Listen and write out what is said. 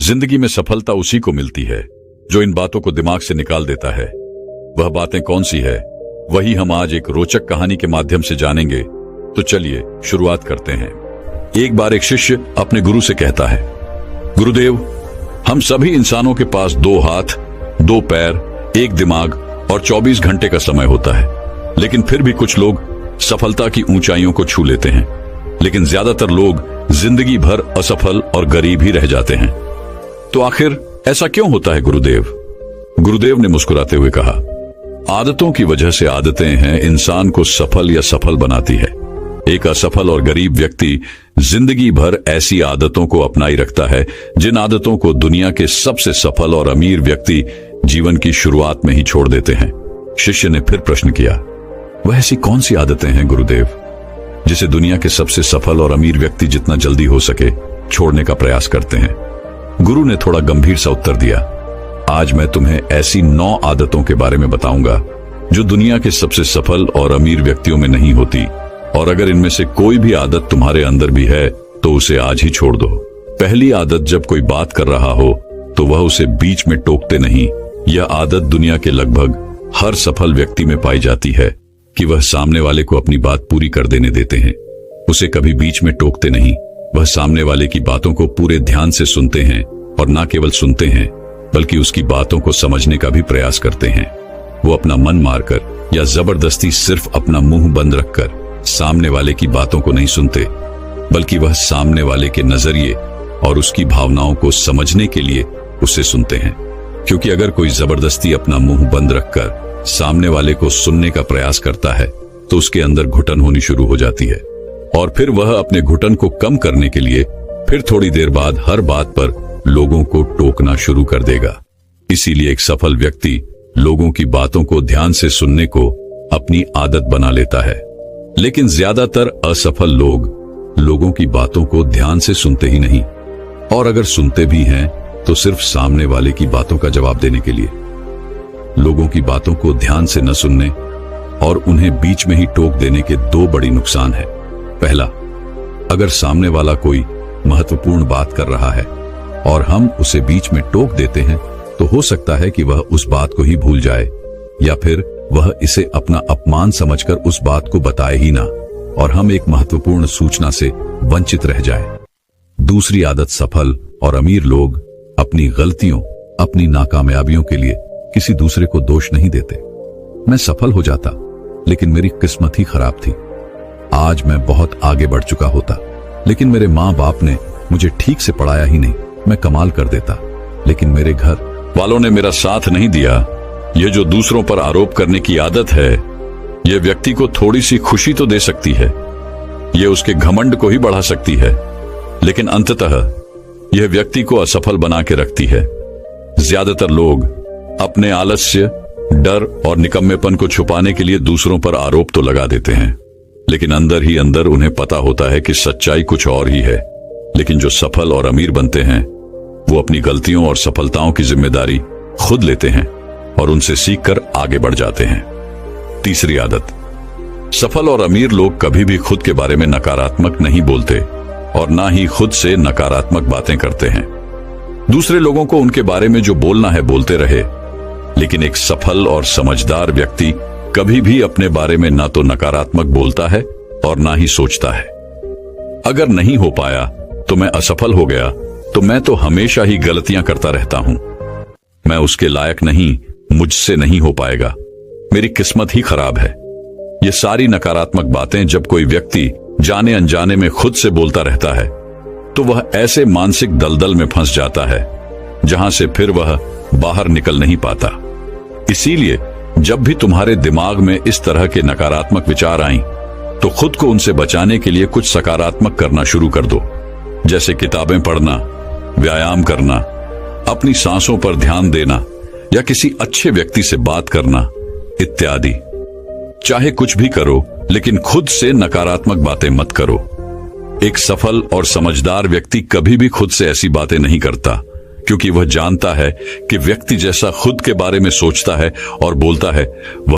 जिंदगी में सफलता उसी को मिलती है जो इन बातों को दिमाग से निकाल देता है। वह बातें कौन सी है, वही हम आज एक रोचक कहानी के माध्यम से जानेंगे। तो चलिए शुरुआत करते हैं। एक बार एक शिष्य अपने गुरु से कहता है, गुरुदेव, हम सभी इंसानों के पास 2 हाथ, 2 पैर, 1 दिमाग और 24 घंटे का समय होता है, लेकिन फिर भी कुछ लोग सफलता की ऊंचाइयों को छू लेते हैं, लेकिन ज्यादातर लोग जिंदगी भर असफल और गरीब ही रह जाते हैं। तो आखिर ऐसा क्यों होता है गुरुदेव? गुरुदेव ने मुस्कुराते हुए कहा, आदतों की वजह से आदतें हैं इंसान को सफल या सफल बनाती है। एक असफल और गरीब व्यक्ति जिंदगी भर ऐसी आदतों को अपनाई रखता है जिन आदतों को दुनिया के सबसे सफल और अमीर व्यक्ति जीवन की शुरुआत में ही छोड़ देते हैं। शिष्य ने फिर प्रश्न किया, वह ऐसी कौन सी आदतें हैं गुरुदेव जिसे दुनिया के सबसे सफल और अमीर व्यक्ति जितना जल्दी हो सके छोड़ने का प्रयास करते हैं? गुरु ने थोड़ा गंभीर सा उत्तर दिया, आज मैं तुम्हें ऐसी 9 आदतों के बारे में बताऊंगा जो दुनिया के सबसे सफल और अमीर व्यक्तियों में नहीं होती, और अगर इनमें से कोई भी आदत तुम्हारे अंदर भी है तो उसे आज ही छोड़ दो। पहली आदत, जब कोई बात कर रहा हो तो वह उसे बीच में टोकते नहीं। यह आदत दुनिया के लगभग हर सफल व्यक्ति में पाई जाती है कि वह सामने वाले को अपनी बात पूरी कर देने देते हैं, उसे कभी बीच में टोकते नहीं। वह सामने वाले की बातों को पूरे ध्यान से सुनते हैं, और न केवल सुनते हैं बल्कि उसकी बातों को समझने का भी प्रयास करते हैं। वो अपना मन मारकर या जबरदस्ती सिर्फ अपना मुंह बंद रखकर सामने वाले की बातों को नहीं सुनते, बल्कि वह सामने वाले के नजरिए और उसकी भावनाओं को समझने के लिए उसे सुनते हैं। क्योंकि अगर कोई जबरदस्ती अपना मुंह बंद रखकर सामने वाले को सुनने का प्रयास करता है तो उसके अंदर घुटन होनी शुरू हो जाती है, और फिर वह अपने घुटन को कम करने के लिए फिर थोड़ी देर बाद हर बात पर लोगों को टोकना शुरू कर देगा। इसीलिए एक सफल व्यक्ति लोगों की बातों को ध्यान से सुनने को अपनी आदत बना लेता है, लेकिन ज्यादातर असफल लोग लोगों की बातों को ध्यान से सुनते ही नहीं, और अगर सुनते भी हैं तो सिर्फ सामने वाले की बातों का जवाब देने के लिए। लोगों की बातों को ध्यान से न सुनने और उन्हें बीच में ही टोक देने के 2 बड़ी नुकसान हैं। पहला, अगर सामने वाला कोई महत्वपूर्ण बात कर रहा है और हम उसे बीच में टोक देते हैं तो हो सकता है कि वह उस बात को ही भूल जाए, या फिर वह इसे अपना अपमान समझकर उस बात को बताए ही ना, और हम एक महत्वपूर्ण सूचना से वंचित रह जाए। दूसरी आदत, सफल और अमीर लोग अपनी गलतियों, अपनी नाकामयाबियों के लिए किसी दूसरे को दोष नहीं देते। मैं सफल हो जाता लेकिन मेरी किस्मत ही खराब थी, आज मैं बहुत आगे बढ़ चुका होता, लेकिन मेरे माँ बाप ने मुझे ठीक से पढ़ाया ही नहीं, मैं कमाल कर देता, लेकिन मेरे घर वालों ने मेरा साथ नहीं दिया। यह जो दूसरों पर आरोप करने की आदत है, यह व्यक्ति को थोड़ी सी खुशी तो दे सकती है, यह उसके घमंड को ही बढ़ा सकती है, लेकिन अंततः यह व्यक्ति को असफल बना के रखती है। ज्यादातर लोग अपने आलस्य, डर और निकम्मेपन को छुपाने के लिए दूसरों पर आरोप तो लगा देते हैं, लेकिन अंदर ही अंदर उन्हें पता होता है कि सच्चाई कुछ और ही है। लेकिन जो सफल और अमीर बनते हैं वो अपनी गलतियों और सफलताओं की जिम्मेदारी खुद लेते हैं और उनसे सीखकर आगे बढ़ जाते हैं। तीसरी आदत, सफल और अमीर लोग कभी भी खुद के बारे में नकारात्मक नहीं बोलते और ना ही खुद से नकारात्मक बातें करते हैं। दूसरे लोगों को उनके बारे में जो बोलना है बोलते रहे, लेकिन एक सफल और समझदार व्यक्ति कभी भी अपने बारे में ना तो नकारात्मक बोलता है और ना ही सोचता है। अगर नहीं हो पाया तो मैं असफल हो गया, तो मैं तो हमेशा ही गलतियां करता रहता हूं, मैं उसके लायक नहीं, मुझसे नहीं हो पाएगा, मेरी किस्मत ही खराब है। ये सारी नकारात्मक बातें जब कोई व्यक्ति जाने अनजाने में खुद से बोलता रहता है तो वह ऐसे मानसिक दलदल में फंस जाता है जहां से फिर वह बाहर निकल नहीं पाता। इसीलिए जब भी तुम्हारे दिमाग में इस तरह के नकारात्मक विचार आएं, तो खुद को उनसे बचाने के लिए कुछ सकारात्मक करना शुरू कर दो, जैसे किताबें पढ़ना, व्यायाम करना, अपनी सांसों पर ध्यान देना या किसी अच्छे व्यक्ति से बात करना इत्यादि। चाहे कुछ भी करो, लेकिन खुद से नकारात्मक बातें मत करो। एक सफल और समझदार व्यक्ति कभी भी खुद से ऐसी बातें नहीं करता, क्योंकि वह जानता है कि व्यक्ति जैसा खुद के बारे में सोचता है और बोलता है, वह